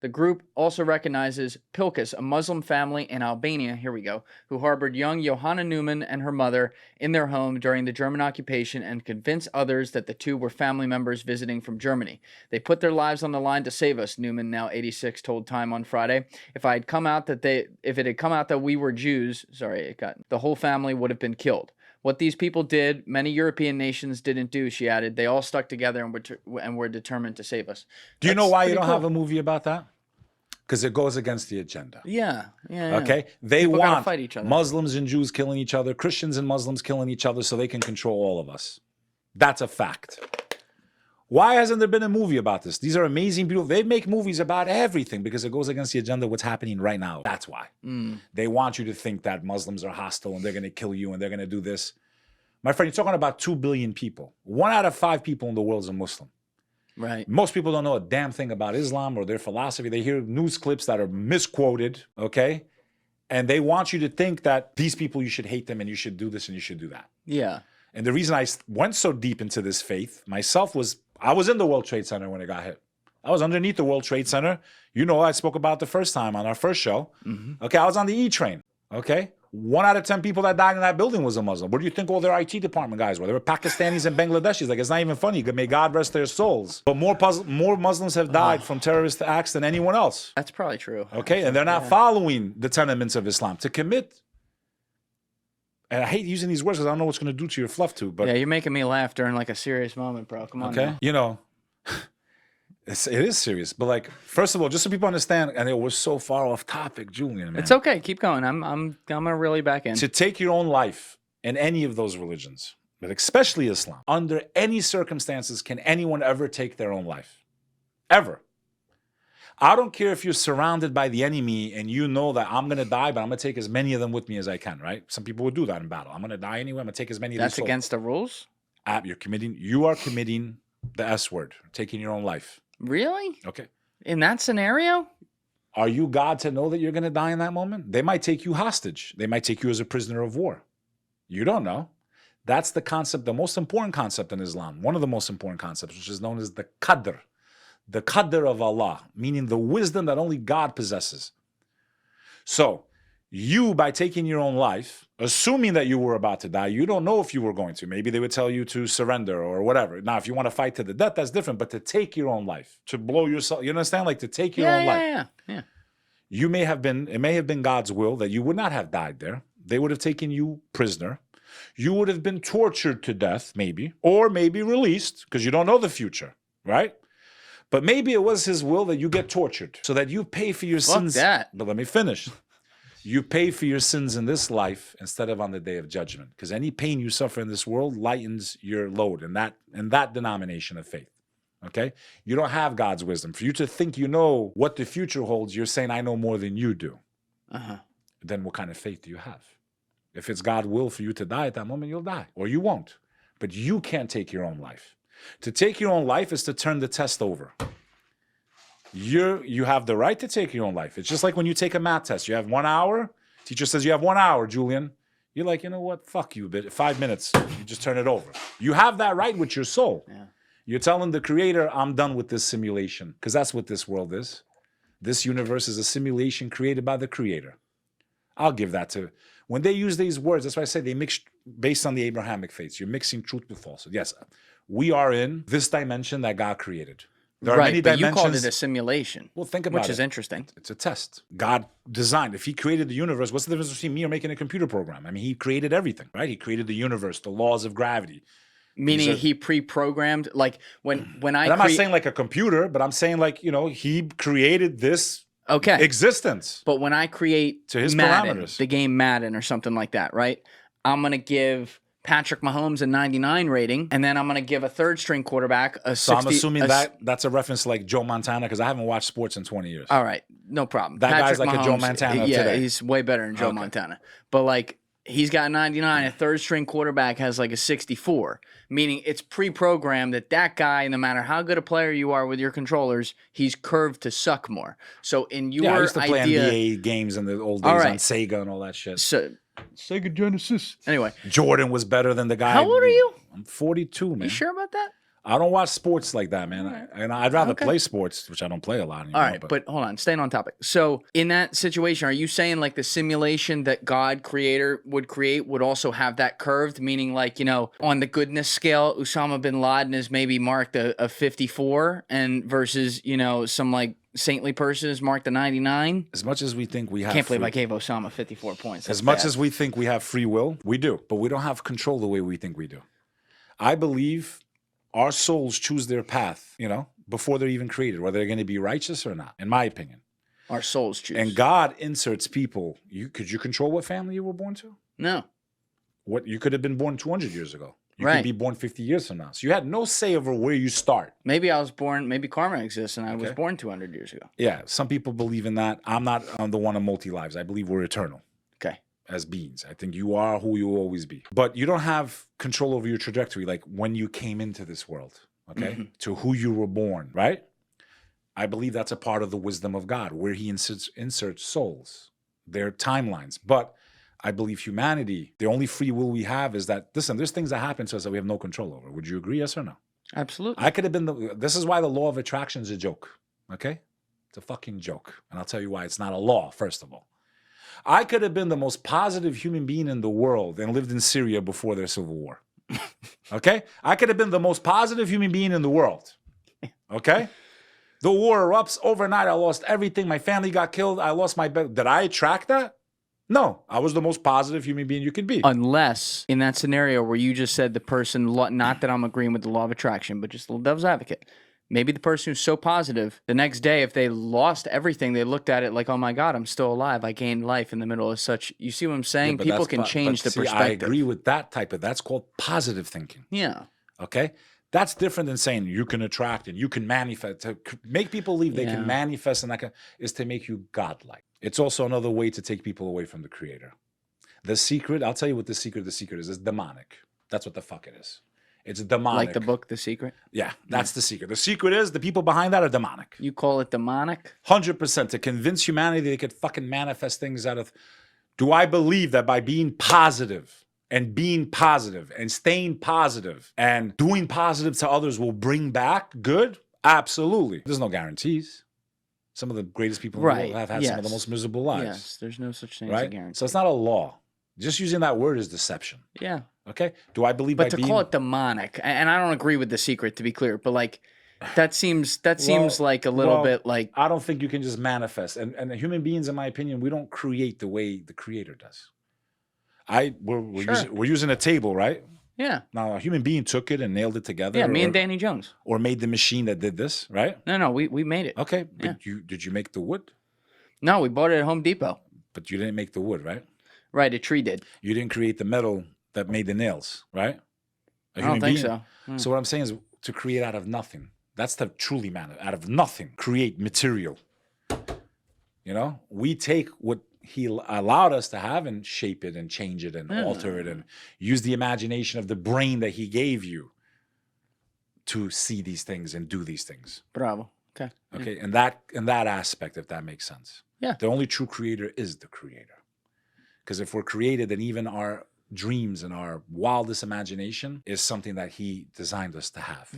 The group also recognizes Pilkus, a Muslim family in Albania, here we go, who harbored young Johanna Newman and her mother in their home during the German occupation and convinced others that the two were family members visiting from Germany. They put their lives on the line to save us, Newman, now 86, told Time on Friday. If it had come out that we were Jews, the whole family would have been killed. What these people did, many European nations didn't do, she added. They all stuck together and were determined to save us. Do you know why you don't have a movie about that? Because it goes against the agenda. Yeah. Okay? They People gotta want fight each other. Muslims and Jews killing each other, Christians and Muslims killing each other so they can control all of us. That's a fact. Why hasn't there been a movie about this? These are amazing people. They make movies about everything because it goes against the agenda of what's happening right now. That's why. They want you to think that Muslims are hostile and they're going to kill you and they're going to do this. My friend, you're talking about 2 billion people. 1 out of 5 people in the world is a Muslim. Right. Most people don't know a damn thing about Islam or their philosophy. They hear news clips that are misquoted, okay? And they want you to think that these people, you should hate them and you should do this and you should do that. Yeah. And the reason I went so deep into this faith myself was I was in the World Trade Center when it got hit. I was underneath the World Trade Center. You know, I spoke about the first time on our first show. Okay, I was on the E train, okay? 1 out of 10 people that died in that building was a Muslim. What do you think all their IT department guys were? They were Pakistanis and Bangladeshis. Like, it's not even funny. May God rest their souls. But more Muslims have died from terrorist acts than anyone else. That's probably true. Okay, and they're not following the tenements of Islam. To commit, and I hate using these words because I don't know what's going to do to your fluff tube. But yeah, you're making me laugh during like a serious moment, bro. Come on. okay, Now. you know, it is serious. But like, first of all, just so people understand, and it was so far off topic, Julian. Man. It's okay. Keep going. I'm gonna really back in. To take your own life in any of those religions, but especially Islam, under any circumstances, can anyone ever take their own life? Ever. I don't care if you're surrounded by the enemy and you know that I'm going to die, but I'm going to take as many of them with me as I can, right? Some people would do that in battle. I'm going to die anyway. I'm going to take as many of these. That's against the rules? You are committing the S word, taking your own life. Really? Okay. In that scenario? Are you God to know that you're going to die in that moment? They might take you hostage. They might take you as a prisoner of war. You don't know. That's the concept, the most important concept in Islam. One of the most important concepts, which is known as the qadr. The qadr of Allah, meaning the wisdom that only God possesses. So, you, by taking your own life, assuming that you were about to die, you don't know if you were going to. Maybe they would tell you to surrender or whatever. Now, if you want to fight to the death, that's different. But to take your own life, to blow yourself, you understand? Like to take your own life. Yeah. It may have been God's will that you would not have died there. They would have taken you prisoner. You would have been tortured to death, maybe, or maybe released, because you don't know the future, right? But maybe it was his will that you get tortured so that you pay for your sins. That. But let me finish. You pay for your sins in this life instead of on the day of judgment. Because any pain you suffer in this world lightens your load in that denomination of faith. Okay? You don't have God's wisdom. For you to think you know what the future holds, you're saying, I know more than you do. Then what kind of faith do you have? If it's God's will for you to die at that moment, you'll die. Or you won't. But you can't take your own life. To take your own life is to turn the test over. You have the right to take your own life. It's just like when you take a math test. You have 1 hour. Teacher says you have 1 hour, Julian. You're like, you know what? Fuck you, bitch. 5 minutes. You just turn it over. You have that right with your soul. Yeah. You're telling the creator, I'm done with this simulation. Because that's what this world is. This universe is a simulation created by the creator. I'll give that to... When they use these words, that's why I say they mix based on the Abrahamic faiths. You're mixing truth with falsehood. Yes, we are in this dimension that God created. There are many but dimensions. You called it a simulation. Well, think about it. Which is interesting. It's a test. God designed. If he created the universe, what's the difference between me or making a computer program? I mean, he created everything, right? He created the universe, the laws of gravity. Meaning he pre-programmed, like when I... I'm not saying like a computer, but I'm saying like, you know, he created this existence. But when I create to his Madden, parameters. the game Madden or something like that, right? I'm going to give Patrick Mahomes a 99 rating, and then I'm going to give a third-string quarterback a 60. So I'm assuming that's a reference to like Joe Montana, because I haven't watched sports in 20 years. All right, no problem. That Patrick guy's like Mahomes, a Joe Montana today. He's way better than Joe Montana. But like, he's got 99. A third-string quarterback has like a 64, meaning it's pre-programmed that guy, no matter how good a player you are with your controllers, he's curved to suck more. So in your I used to play idea, NBA games in the old days on Sega and all that shit. So Sega Genesis. Anyway, Jordan was better than the guy. How old are you? I'm 42, man. You sure about that? I don't watch sports like that, man. Alright. And I'd rather Okay. play sports, which I don't play a lot anymore. All right, but hold on, staying on topic. So, in that situation, are you saying like the simulation that God creator would create would also have that curved, meaning like, you know, on the goodness scale, Osama bin Laden is maybe marked a 54 and versus, you know, some like saintly person is marked a 99? as much as we think we have Can't believe free- I gave Osama 54 points. as That's much bad. as we think we have free will, we do, but we don't have control the way we think we do. I believe our souls choose their path, you know, before they're even created, whether they're going to be righteous or not, in my opinion. Our souls choose. And God inserts people. Could you control what family you were born to? No. What you could have been born 200 years ago. You Right. could be born 50 years from now. So you had no say over where you start. Maybe I was born, maybe karma exists and I was Okay. born 200 years ago. Yeah, some people believe in that. I'm not the one of multi-lives. I believe we're eternal Okay. as beings. I think you are who you will always be. But you don't have control over your trajectory, like when you came into this world, okay? Mhm. To who you were born, right? I believe that's a part of the wisdom of God, where he inserts souls, their timelines. But I believe humanity, the only free will we have is that, listen, there's things that happen to us that we have no control over. Would you agree, yes or no? Absolutely. I could have been this is why the law of attraction is a joke, okay? It's a fucking joke. And I'll tell you why it's not a law, first of all. I could have been the most positive human being in the world and lived in Syria before their civil war. Okay? I could have been the most positive human being in the world. Okay? The war erupts overnight. I lost everything. My family got killed. I lost my bed. Did I attract that? No. I was the most positive human being you could be. Unless in that scenario where you just said the person, not that I'm agreeing with the law of attraction, but just a little devil's advocate. Maybe the person who's so positive, the next day, if they lost everything, they looked at it like, oh my God, I'm still alive. I gained life in the middle of such. You see what I'm saying? But People that's can change the see, perspective. I agree with that type of, that's called positive thinking. Yeah. Okay? That's different than saying you can attract and you can manifest. To make people believe they Yeah. can manifest and that is to make you godlike. It's also another way to take people away from the creator. The secret, I'll tell you what the secret is demonic. That's what the fuck it is. It's demonic. Like the book, The Secret. Yeah, that's the secret. The secret is the people behind that are demonic. You call it demonic? 100% to convince humanity they could fucking manifest things out of. Do I believe that by being positive and staying positive and doing positive to others will bring back good? Absolutely. There's no guarantees. Some of the greatest people in the world have had some of the Yes. most miserable lives. Yes. There's no such thing as a Right? guarantee. So it's not a law. Just using that word is deception. Yeah. Okay? Do I believe But by to being call it demonic, and I don't agree with The Secret, to be clear, but like that seems like a little well, bit like, I don't think you can just manifest. And human beings, in my opinion, we don't create the way the creator does. We're using a table, right? yeah. Now a human being took it and nailed it together. Yeah, me or, and Danny Jones. or made the machine that did this, right? No, we made it. Okay. Yeah. But did you make the wood? No, we bought it at Home Depot. But you didn't make the wood, right? Right, a tree did. You didn't create the metal that made the nails, right? I don't think so. So what I'm saying is to create out of nothing. That's the truly out of nothing. Create material. You know, we take what he allowed us to have and shape it and change it and alter it and use the imagination of the brain that he gave you to see these things and do these things. Bravo. Okay. Okay, in that aspect, if that makes sense. Yeah. The only true creator is the creator. Because if we're created, then even our dreams and our wildest imagination is something that he designed us to have.